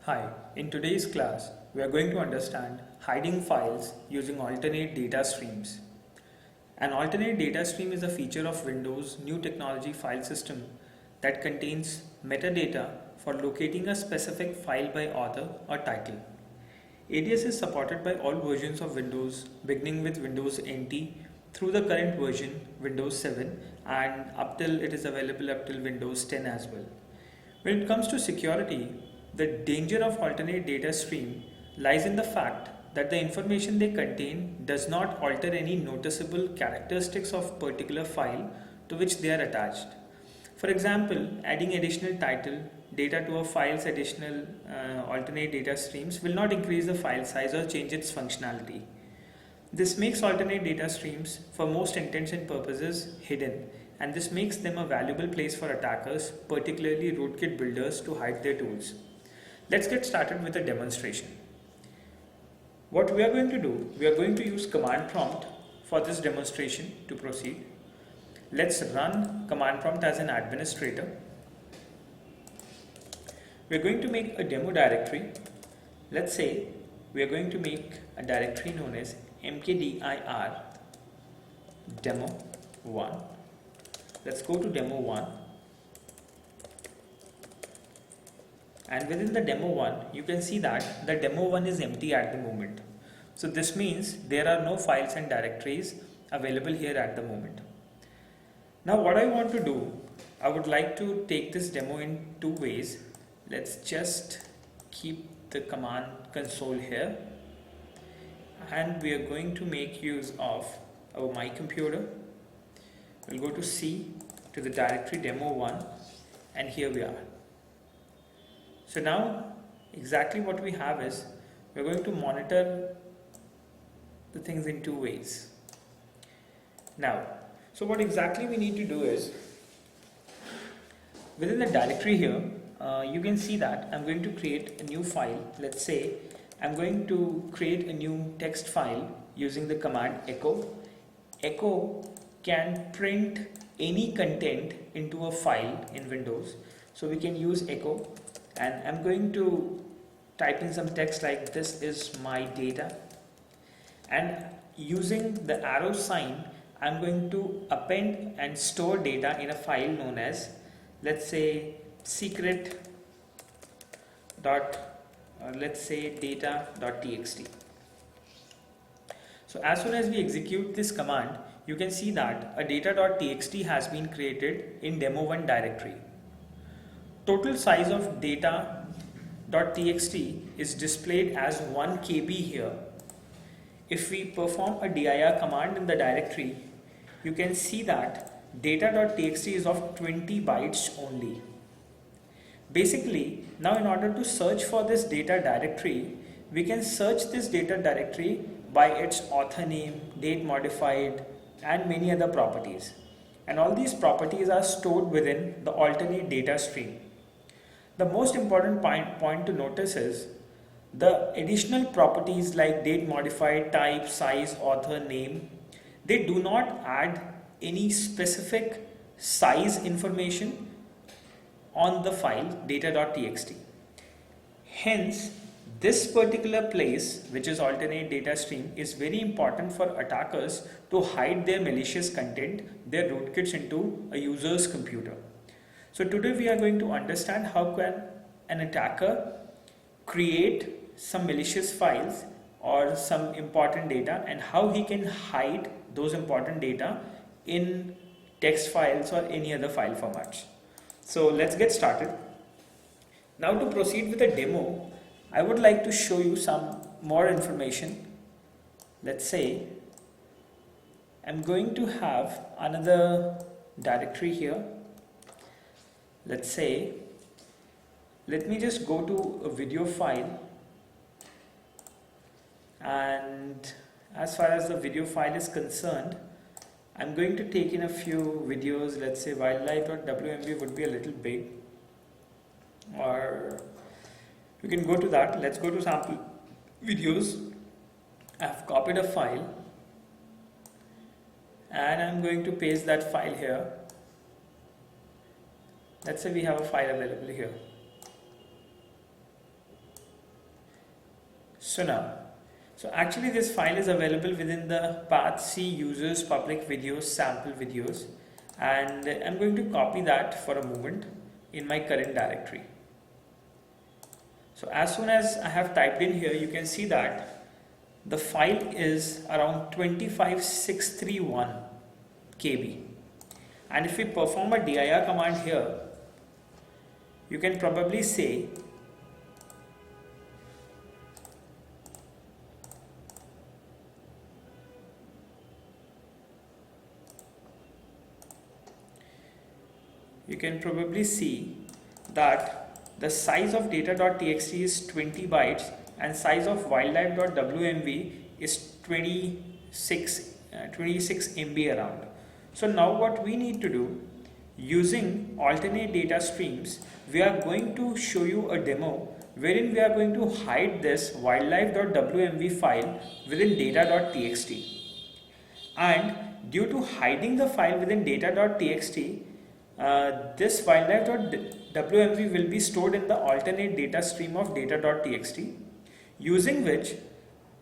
Hi, in today's class, we are going to understand hiding files using alternate data streams. An alternate data stream is a feature of Windows New Technology File System that contains metadata for locating a specific file by author or title. ADS is supported by all versions of Windows, beginning with Windows NT through the current version Windows 7 and up till it is available up till Windows 10 as well. When it comes to security, the danger of alternate data stream lies in the fact that the information they contain does not alter any noticeable characteristics of particular file to which they are attached. For example, adding additional title data to a file's additional alternate data streams will not increase the file size or change its functionality. This makes alternate data streams, for most intents and purposes, hidden, and this makes them a valuable place for attackers, particularly rootkit builders, to hide their tools. Let's get started with a demonstration. What we are going to do, we are going to use command prompt for this demonstration to proceed. Let's run command prompt as an administrator. We are going to make a demo directory. Let's say we are going to make a directory known as mkdir demo1. Let's go to demo1, and within the demo1 you can see that the demo1 is empty at the moment. So this means there are no files and directories available here at the moment. Now what I want to do, I would like to take this demo in two ways. Let's just keep the command console here, and we are going to make use of our my computer. We'll go to C, to the directory demo1, and here we are. So now exactly what we have is we're going to monitor the things in two ways. Now, so what exactly we need to do is, within the directory here, you can see that I'm going to create a new file. Let's say I'm going to create a new text file using the command echo. Echo can print any content into a file in Windows. So we can use echo, and I'm going to type in some text like this is my data, and using the arrow sign I'm going to append and store data in a file known as, let's say, secret let's say data.txt. So as soon as we execute this command, you can see that a data.txt has been created in demo1 directory. Total size of data.txt is displayed as 1 KB here. If we perform a dir command in the directory, you can see that data.txt is of 20 bytes only. Basically, now in order to search for this data directory, we can search this data directory by its author name, date modified, and many other properties. And all these properties are stored within the alternate data stream. The most important point to notice is the additional properties like date modified, type, size, author, name, they do not add any specific size information on the file data.txt. Hence, this particular place, which is alternate data stream, is very important for attackers to hide their malicious content, their rootkits, into a user's computer. So today we are going to understand how can an attacker create some malicious files or some important data, and how he can hide those important data in text files or any other file formats. So let's get started. Now to proceed with the demo, I would like to show you some more information. Let's say I'm going to have another directory here. Let's say, let me just go to a video file, and as far as the video file is concerned, I'm going to take in a few videos. Let's say wildlife.wmv would be a little big, or you can go to that. Let's go to sample videos. I've copied a file and I'm going to paste that file here. Let's say we have a file available here. So now, so actually this file is available within the path C users public videos sample videos, and I'm going to copy that for a moment in my current directory. So as soon as I have typed in here, you can see that the file is around 25631 KB. And if we perform a dir command here, you can probably say see that the size of data.txt is 20 bytes and size of wildlife.wmv is 26 MB around. So now what we need to do, using alternate data streams, we are going to show you a demo wherein we are going to hide this wildlife.wmv file within data.txt. And due to hiding the file within data.txt, this wildlife.wmv will be stored in the alternate data stream of data.txt, using which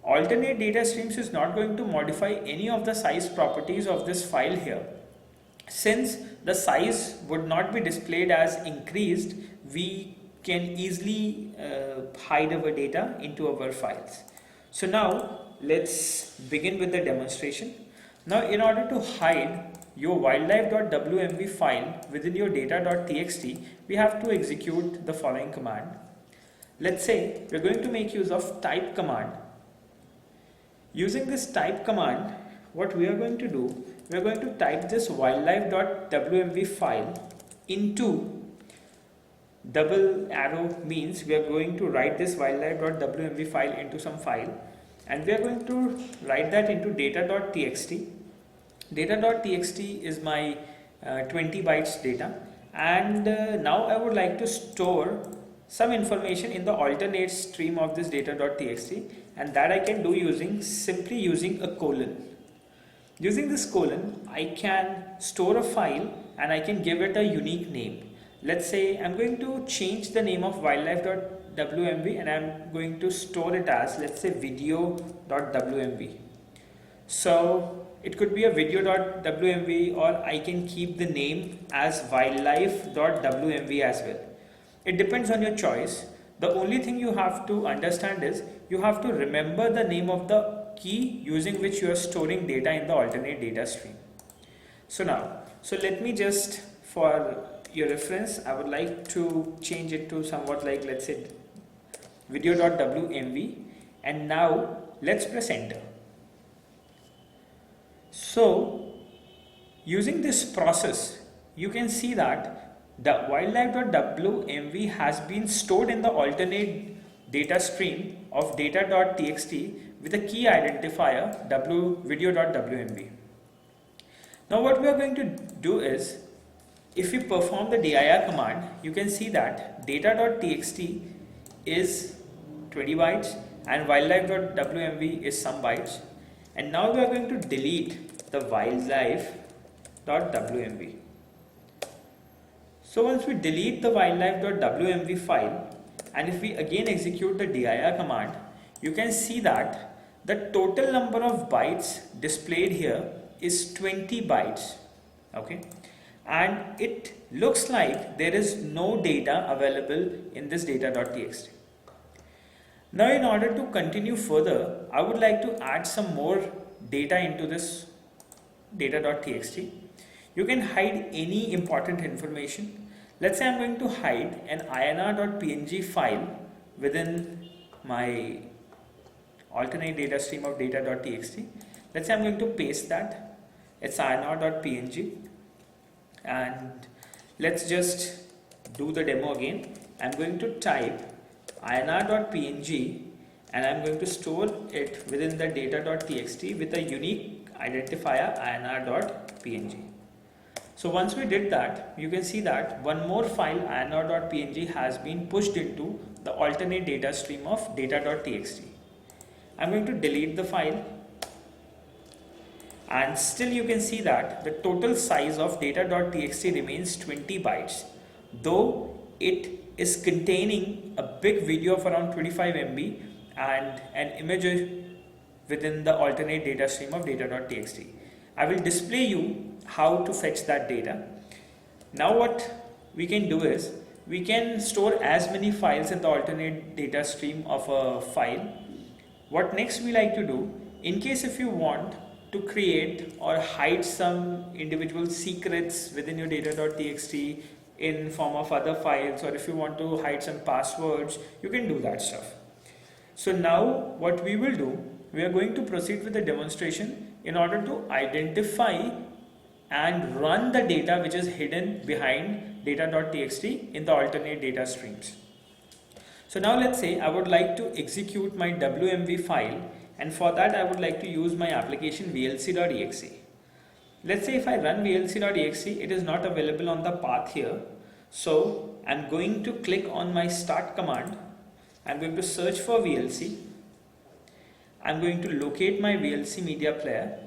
alternate data streams is not going to modify any of the size properties of this file here. Since the size would not be displayed as increased, we can easily hide our data into our files. So now let's begin with the demonstration. Now in order to hide your wildlife.wmv file within your data.txt, we have to execute the following command. Let's say we're going to make use of type command. Using this type command, what we are going to do, we are going to type this wildlife.wmv file into double arrow, means we are going to write this wildlife.wmv file into some file, and we are going to write that into data.txt. Data.txt is my 20 bytes data, and now I would like to store some information in the alternate stream of this data.txt, and that I can do simply using a colon. Using this colon, I can store a file and I can give it a unique name. Let's say I'm going to change the name of wildlife.wmv and I'm going to store it as, let's say, video.wmv. So it could be a video.wmv, or I can keep the name as wildlife.wmv as well. It depends on your choice. The only thing you have to understand is you have to remember the name of the key using which you are storing data in the alternate data stream. So now, let me just, for your reference, I would like to change it to somewhat like, let's say, video.wmv, and now let's press enter. So using this process, you can see that the wildlife.wmv has been stored in the alternate data stream of data.txt with a key identifier video.wmv. Now what we are going to do is, if we perform the dir command, you can see that data.txt is 20 bytes and wildlife.wmv is some bytes. And now we are going to delete the wildlife.wmv. So once we delete the wildlife.wmv file, and if we again execute the dir command, you can see that the total number of bytes displayed here is 20 bytes. Okay, and it looks like there is no data available in this data.txt. Now in order to continue further, I would like to add some more data into this data.txt. You can hide any important information. Let's say I'm going to hide an inr.png file within my alternate data stream of data.txt. Let's say I'm going to paste that. It's inr.png, and let's just do the demo again. I'm going to type inr.png and I'm going to store it within the data.txt with a unique identifier inr.png. So once we did that, you can see that one more file inr.png has been pushed into the alternate data stream of data.txt. I'm going to delete the file, and still you can see that the total size of data.txt remains 20 bytes, though it is containing a big video of around 25 MB and an image within the alternate data stream of data.txt. I will display you how to fetch that data. Now what we can do is we can store as many files in the alternate data stream of a file. What next we like to do, in case if you want to create or hide some individual secrets within your data.txt in form of other files, or if you want to hide some passwords, you can do that stuff. So now what we will do, we are going to proceed with the demonstration in order to identify and run the data which is hidden behind data.txt in the alternate data streams. So now let's say I would like to execute my WMV file, and for that I would like to use my application vlc.exe. Let's say if I run vlc.exe, it is not available on the path here. So I'm going to click on my start command. I'm going to search for VLC. I'm going to locate my VLC media player.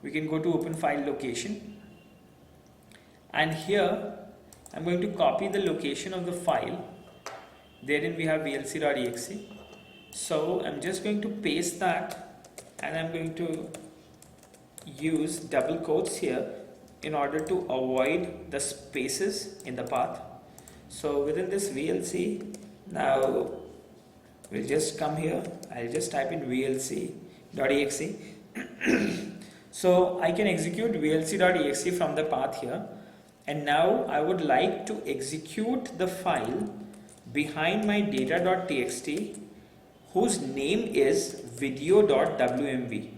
We can go to open file location, and here I'm going to copy the location of the file. Therein we have vlc.exe. So I'm just going to paste that, and I'm going to use double quotes here in order to avoid the spaces in the path. So within this VLC, now we'll just come here. I'll just type in vlc.exe. So I can execute vlc.exe from the path here, and now I would like to execute the file behind my data.txt whose name is video.wmv.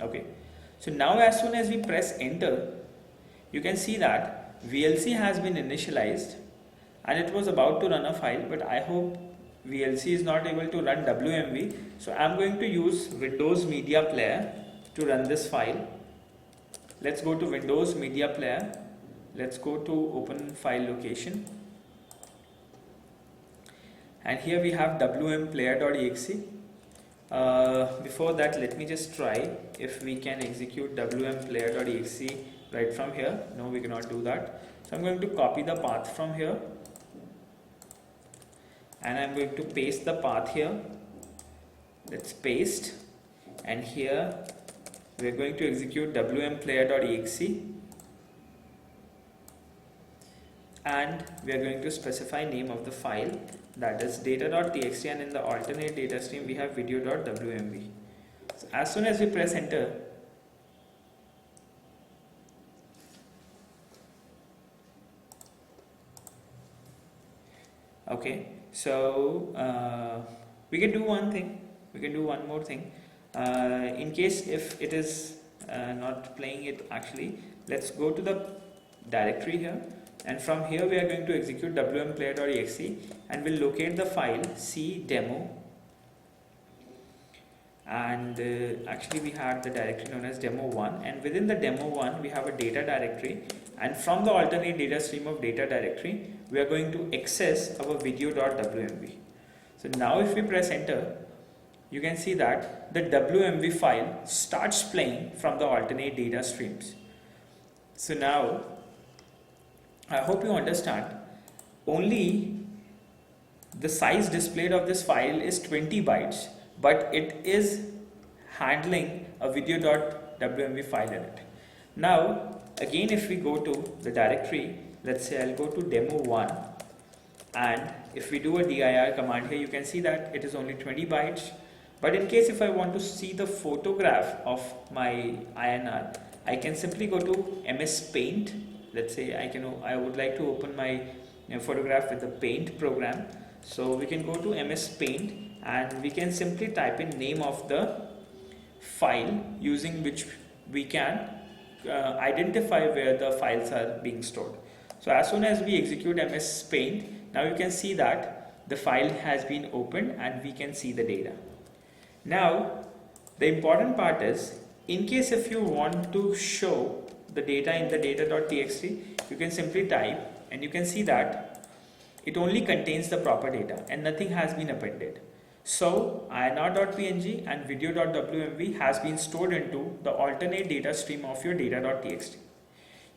Okay, so now as soon as we press enter, you can see that VLC has been initialized and it was about to run a file, but I hope VLC is not able to run WMV. So I'm going to use Windows Media Player to run this file. Let's go to Windows Media Player. Let's go to open file location. And here we have wmplayer.exe. Before that, let me just try if we can execute wmplayer.exe right from here. No, we cannot do that. So I'm going to copy the path from here, and I'm going to paste the path here. Let's paste, and here we're going to execute wmplayer.exe, and we are going to specify name of the file, that is data.txt, and in the alternate data stream we have video.wmv. So as soon as we press enter, okay, so we can do one thing, we can do one more thing. In case if it is not playing it actually, let's go to the directory here, and from here we are going to execute wmplayer.exe, and we'll locate the file cdemo, and actually we had the directory known as demo1, and within the demo1 we have a data directory, and from the alternate data stream of data directory we are going to access our video.wmv. So now if we press enter, you can see that the WMV file starts playing from the alternate data streams. So now I hope you understand, only the size displayed of this file is 20 bytes, but it is handling a video.wmv file in it. Now again, if we go to the directory, let's say I'll go to demo1, and if we do a dir command here, you can see that it is only 20 bytes. But in case if I want to see the photograph of my INR, I can simply go to MS Paint. Let's say I would like to open my photograph with the Paint program. So we can go to MS Paint, and we can simply type in name of the file using which we can identify where the files are being stored. So as soon as we execute MS Paint, now you can see that the file has been opened and we can see the data. Now the important part is, in case if you want to show the data in the data.txt, you can simply type, and you can see that it only contains the proper data and nothing has been appended. So INR.png and video.wmv has been stored into the alternate data stream of your data.txt.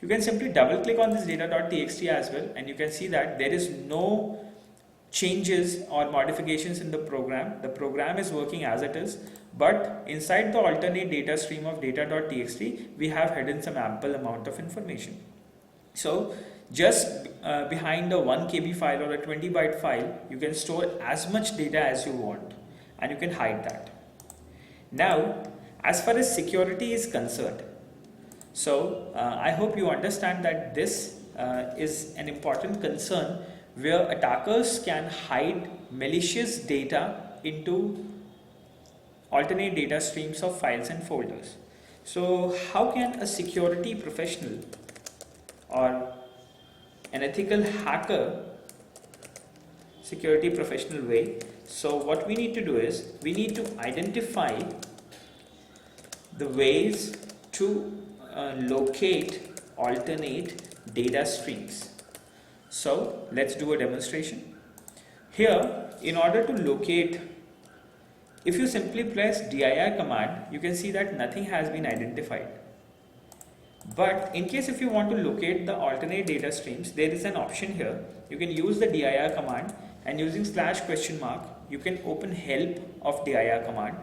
You can simply double click on this data.txt as well, and you can see that there is no changes or modifications in the program is working as it is, but inside the alternate data stream of data.txt, we have hidden some ample amount of information. So just behind a 1 KB file or a 20 byte file, you can store as much data as you want, and you can hide that. Now, as far as security is concerned, so I hope you understand that this is an important concern where attackers can hide malicious data into alternate data streams of files and folders. So how can a security professional or an ethical hacker, security professional way? So what we need to do is we need to identify the ways to locate alternate data streams. So let's do a demonstration. Here, in order to locate, if you simply press dir command, you can see that nothing has been identified. But in case if you want to locate the alternate data streams, there is an option here. You can use the dir command, and using /, you can open help of dir command.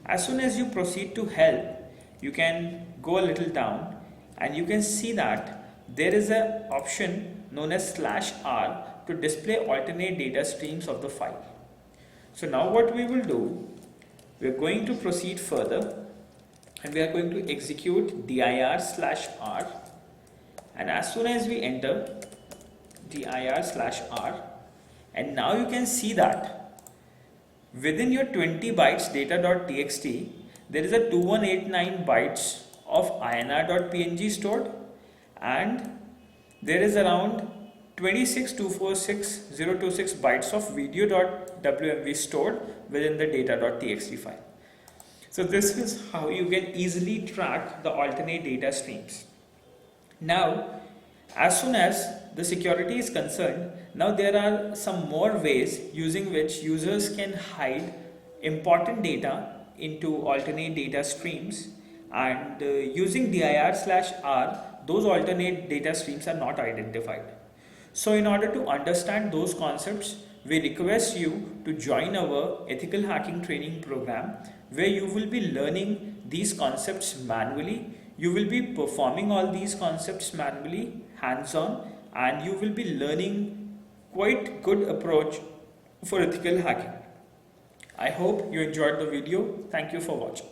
As soon as you proceed to help, you can go a little down and you can see that there is an option known as /r to display alternate data streams of the file. So now what we will do, we are going to proceed further and we are going to execute dir/r, and as soon as we enter dir/r, and now you can see that within your 20 bytes data.txt, there is a 2189 bytes of inr.png stored, and there is around 26246,026 bytes of video.wmv stored within the data.txt file. So this is how you can easily track the alternate data streams. Now, as soon as the security is concerned, now there are some more ways using which users can hide important data into alternate data streams, and using dir/r, those alternate data streams are not identified. So in order to understand those concepts, we request you to join our ethical hacking training program, where you will be learning these concepts manually. You will be performing all these concepts manually, hands-on, and you will be learning quite good approach for ethical hacking. I hope you enjoyed the video. Thank you for watching.